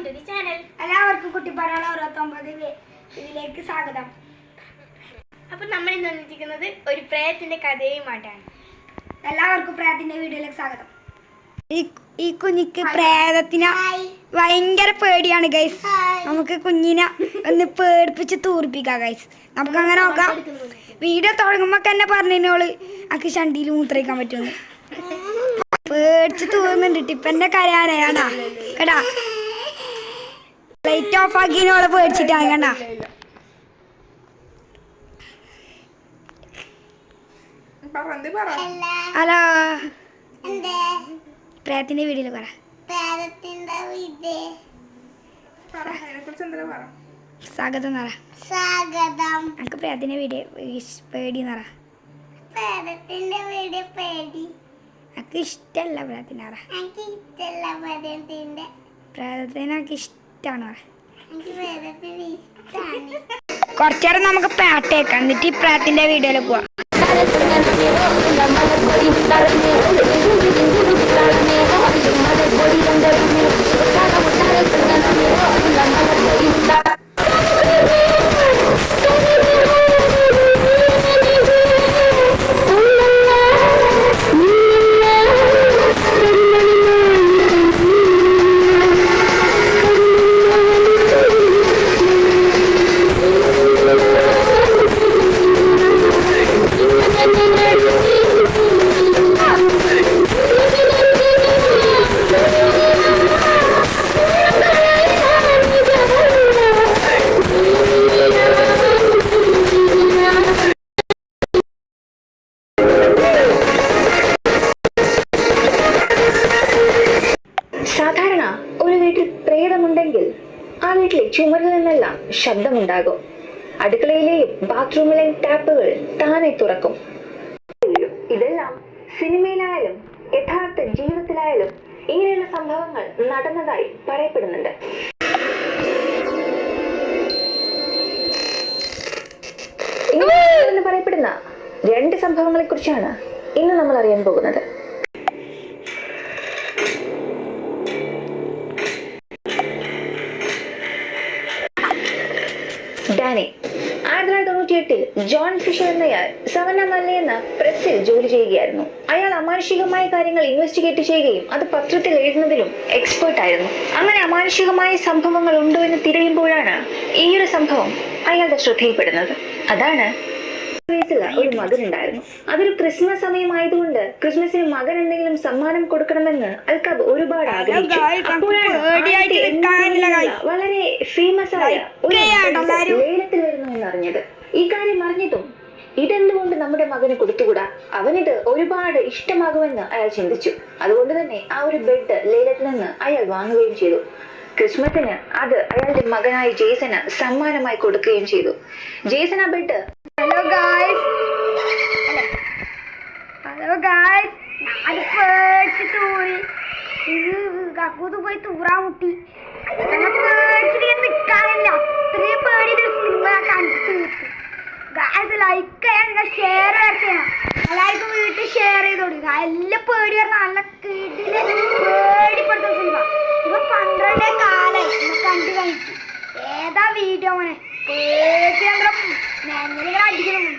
To the channel. എല്ലാവർക്കും കുട്ടിപ്പാടാണ് 69 ഇതിലേക്ക് സ്വാഗതം. അപ്പോൾ നമ്മൾ ഇന്ന് വന്നിരിക്കുന്നത് ഒരു പ്രേതത്തിന്റെ കഥയുമായിട്ടാണ്. എല്ലാവർക്കും പ്രേതത്തിന്റെ വീഡിയോയിലേക്ക് സ്വാഗതം. ഈ കുഞ്ഞിക്ക് പ്രേതത്തിനെ ഭയങ്കര പേടിയാണ് ഗൈസ്. നമുക്ക് കുഞ്ഞിനെ ഒന്ന് പേടിപ്പിച്ച് തൂർപ്പിക്കാം ഗൈസ്. നമുക്ക് അങ്ങനെ നോക്കാം. വീഡിയോ തുടങ്ങുമ്പോ തന്നെ പറഞ്ഞോള് എനിക്ക് ചണ്ടിയിൽ മൂത്രയിക്കാൻ പറ്റുമെന്ന്. പേടിച്ച് തൂർന്നുണ്ട്. ടിപ്പന്റെ കരയാനാണ് കേട്ടാ. ലൈറ്റ് ഓഫ് ആക്കിനോളെ പേടിച്ചിട്ടാണ് കണ്ടാ. ഹലോ, പ്രേതത്തിന്റെ വീഡിയോയിൽ പറ. സ്വാഗതം പറ. സ്വാഗതം. എനിക്ക് പ്രേതത്തിന്റെ വീഡിയോ പേടി പറ. പ്രേതത്തിന്റെ വീഡിയോ പേടി. എനിക്ക് ഇഷ്ടമല്ല പ്രേതത്തിനെ പറ. എനിക്ക് ഇഷ്ടമല്ല പ്രേതത്തിന്റെ. പ്രേതത്തിനെ എനിക്ക് ഇഷ്ടമാണ് പറ. എനിക്ക് പ്രേതത്തിന് ഇഷ്ടമാണ്. കുറച്ചേരം നമുക്ക് പാട്ടേക്കാം, എന്നിട്ട് ഈ പ്രേതത്തിന്റെ വീഡിയോയിൽ പോവാം. സാധാരണ ഒരു വീട്ടിൽ പ്രേതമുണ്ടെങ്കിൽ ആ വീട്ടിലെ ചുമരിൽ നിന്നെല്ലാം ശബ്ദമുണ്ടാകും. അടുക്കളയിലെയും ബാത്റൂമിലെയും ടാപ്പുകൾ താനെ തുറക്കും. ഇതെല്ലാം സിനിമയിലായാലും യഥാർത്ഥ ജീവിതത്തിലായാലും ഇങ്ങനെയുള്ള സംഭവങ്ങൾ നടന്നതായി പറയപ്പെടുന്നുണ്ട്. ഇങ്ങനെ പറയപ്പെടുന്ന 2 സംഭവങ്ങളെ കുറിച്ചാണ് ഇന്ന് നമ്മൾ അറിയാൻ പോകുന്നത്. ഡാനി 1998 ജോൺ ഫിഷർ എന്നയാൾ സവന്ന മല്ലി എന്ന പ്രസ്സിൽ ജോലി ചെയ്യുകയായിരുന്നു. അയാൾ അമാനുഷികമായ കാര്യങ്ങൾ ഇൻവെസ്റ്റിഗേറ്റ് ചെയ്യുകയും അത് പത്രത്തിൽ എഴുതുന്നതിലും എക്സ്പേർട്ട് ആയിരുന്നു. അങ്ങനെ അമാനുഷികമായ സംഭവങ്ങൾ ഉണ്ടോ എന്ന് തിരയുമ്പോഴാണ് ഈ ഒരു സംഭവം അയാളുടെ ശ്രദ്ധയിൽപ്പെടുന്നത്. അതാണ് ഒരു മകൻ ഉണ്ടായിരുന്നു. അതൊരു ക്രിസ്മസ് സമയമായതുകൊണ്ട് ക്രിസ്മസിന് മകൻ എന്തെങ്കിലും സമ്മാനം കൊടുക്കണമെന്ന് അൽക്കാബ് ഒരുപാട് ആഗ്രഹിച്ചു. വളരെ ഫേമസ് ആയ ഒരു ലേലത്തിൽ വരുന്നു എന്നറിഞ്ഞത്. ഈ കാര്യം അറിഞ്ഞിട്ടും ഇതെന്തുകൊണ്ട് നമ്മുടെ മകന് കൊടുത്തുകൂടാ, അവനിത് ഒരുപാട് ഇഷ്ടമാകുമെന്ന് അയാൾ ചിന്തിച്ചു. അതുകൊണ്ട് തന്നെ ആ ഒരു ബെഡ് ലേലത്തിൽ നിന്ന് അയാൾ വാങ്ങുകയും ചെയ്തു. ക്രിസ്മസിന് അത് അയാളുടെ മകനായ ജേസന് സമ്മാനമായി കൊടുക്കുകയും ചെയ്തു. ജേസൻ ആ ബെഡ് ഹലോ ഗായ്സ്, ഞാൻ പേടിച്ച് തൂറി. ഇത് കക്കൂത്ത് പോയി തൂറാൻ മുട്ടി. പേടിച്ചിട്ട് നിൽക്കാനില്ല. അത്രയും പേടിയൊരു സിനിമ കണ്ടു തീർത്തു. ഗായ്സ് ലൈക്ക് ചെയ്യാൻ, ഷെയർ ചെയ്യണം. എല്ലാവർക്കും വീട്ടിൽ ഷെയർ ചെയ്ത് കൊടുക്കുക. എല്ലാം പേടി പറഞ്ഞാൽ നല്ല കീട്ടില് പേടിപ്പെടുത്തുന്ന സിനിമ. ഇപ്പൊ 12 കാലായി കണ്ടു കഴിച്ചു. ഏതാ വീഡിയോ മോനെ പേടി നെഞ്ഞിലിങ്ങനെ അടിക്കണം.